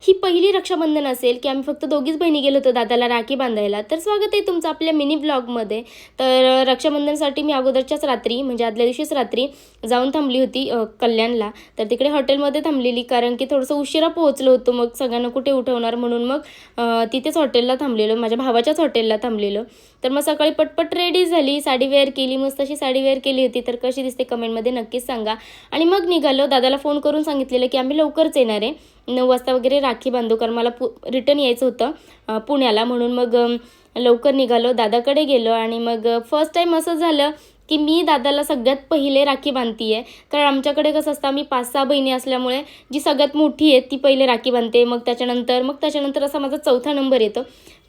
ही पहिली रक्षाबंधन असेल की आम्ही फक्त दोघीच बहिणी गेलो होतो दादाला राखी बांधायला. तर स्वागत आहे तुमचं आपल्या मिनी ब्लॉगमध्ये. तर रक्षाबंधनसाठी मी अगोदरच्याच रात्री म्हणजे आदल्या दिवशीच रात्री जाऊन थांबली होती कल्याणला. तर तिकडे हॉटेलमध्ये थांबलेली कारण की थोडंसं उशिरा पोहोचलो होतो. मग सगळ्यांना कुठे उठवणार म्हणून मग तिथेच हॉटेलला थांबलेलो, माझ्या भावाच्याच हॉटेलला थांबलेलो. तर मग सकाळी पटपट रेडी झाली, साडी वेअर केली, मस्त अशी साडी वेअर केली होती. तर कशी दिसते कमेंटमध्ये नक्कीच सांगा. आणि मग निघालो. दादाला फोन करून सांगितलेलं की आम्ही लवकरच येणार आहे, 9 वाजता वगैरे राखी बांधू, कारण मला रिटर्न यायचं होतं पुण्याला. म्हणून मग लवकर निघालो, दादाकडे गेलो. आणि मग फर्स्ट टाईम असं झालं की मी दादाला सगळ्यात पहिले राखी बांधते आहे. कारण आमच्याकडे कसं असतं, आम्ही 5-6 बहिणी असल्यामुळे जी सगळ्यात मोठी आहे ती पहिले राखी बांधते, मग त्याच्यानंतर असा माझा 4था नंबर येतो.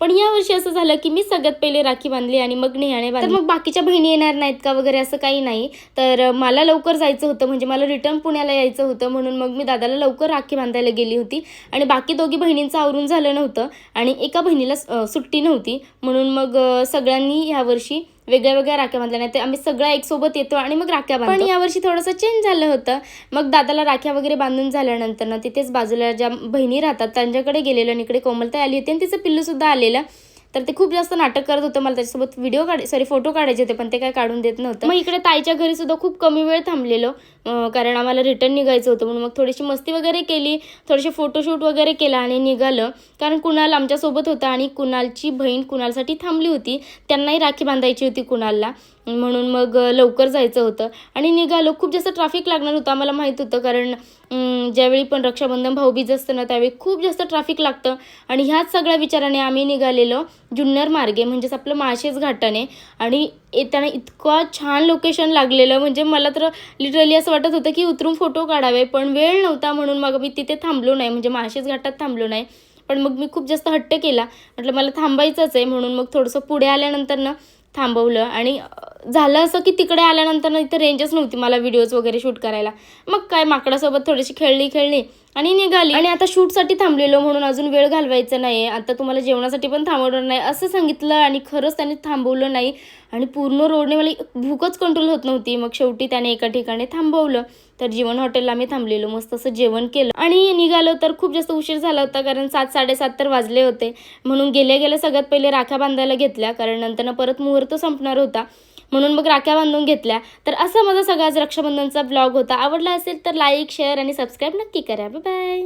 पण यावर्षी असं झालं की मी सगळ्यात पहिले राखी बांधली आणि मग नेहाने बांधली. तर मग बाकीच्या बहिणी येणार नाहीत का वगैरे असं काही नाही. तर मला लवकर जायचं होतं, म्हणजे मला रिटर्न पुण्याला यायचं होतं. म्हणून मग मी दादाला लवकर राखी बांधायला गेली होती. आणि बाकी दोघी बहिणींचं आवरून झालं नव्हतं आणि एका बहिणीला सुट्टी नव्हती. म्हणून मग सगळ्यांनी यावर्षी वेगळ्या वेगळ्या राख्या बांधल्या. नाही तर आम्ही सगळ्या एक सोबत येतो आणि मग राख्या बांधतो. पण यावर्षी थोडंसं चेंज झालं होतं. मग दादाला राख्या वगैरे बांधून झाल्यानंतर ना तिथेच बाजूला ज्या बहिणी राहतात त्यांच्याकडे गेलेलो आणि इकडे कोमलताई आली होती आणि तिचं पिल्लूसुद्धा आलेलं. तर ते खूप जास्त नाटक करत होतं, मला त्याच्यासोबत फोटो काढायचे होते, पण ते काय काढून देत नव्हतं. मग इकडे ताईच्या घरी सुद्धा खूप कमी वेळ थांबलेलो, कारण आम्हाला रिटर्न निघायचं होतं. म्हणून मग थोडीशी मस्ती वगैरे केली, थोडेसे फोटोशूट वगैरे केला आणि निघालं. कारण कुणाल आमच्यासोबत होता आणि कुणालची बहीण कुणालसाठी थांबली होती, त्यांनाही राखी बांधायची होती कुणालला. म्हणून मग लवकर जायचं होतं आणि निघालो. खूप जास्त ट्रॅफिक लागणार होतं आम्हाला माहीत होतं, कारण ज्यावेळी पण रक्षाबंधन भाऊबीज असतं ना त्यावेळी खूप जास्त ट्रॅफिक लागतं. आणि ह्याच सगळ्या विचाराने आम्ही निघालेलो जुन्नर मार्गे, म्हणजेच आपलं माळशेज घाटाने. आणि येताना इतकं छान लोकेशन लागलेलं, म्हणजे मला तर लिटरली असं वाटत होतं की उतरून फोटो काढावे, पण वेळ नव्हता. म्हणून मग मी तिथे थांबलो नाही, म्हणजे माळशेज घाटात थांबलो नाही. पण मग मी खूप जास्त हट्ट केला, म्हटलं मला थांबायचंच आहे. म्हणून मग थोडंसं पुढे आल्यानंतर ना थांबवलं. आणि झालं असं की तिकडे आल्यानंतर ना इथं रेंजच नव्हती मला व्हिडिओज वगैरे शूट करायला. मग काय माकडासोबत थोडीशी खेळली आणि निघाली. आणि आता शूटसाठी थांबलेलो म्हणून अजून वेळ घालवायचा नाही, आता तुम्हाला जेवणासाठी पण थांबवणार नाही असं सांगितलं. आणि खरंच त्याने थांबवलं नाही आणि पूर्ण रोडने मला भूकच कंट्रोल होत नव्हती. मग शेवटी त्याने एका ठिकाणी थांबवलं. तर जीवन हॉटेलला आम्ही थांबलेलो, मस्त असं जेवण केलं आणि निघालो. तर खूप जास्त उशीर झाला होता, कारण 7-7:30 तर वाजले होते. म्हणून गेल्या सगळ्यात पहिले राख्या बांधायला घेतल्या, कारण नंतर परत मुहूर्त संपणार होता. म्हणून मग राख्या बांधून घेतल्या. तर असा माझा सगळा आज रक्षाबंधनचा ब्लॉग होता. आवडला असेल तर लाईक, शेअर आणि सबस्क्राईब नक्की करा. Bye bye.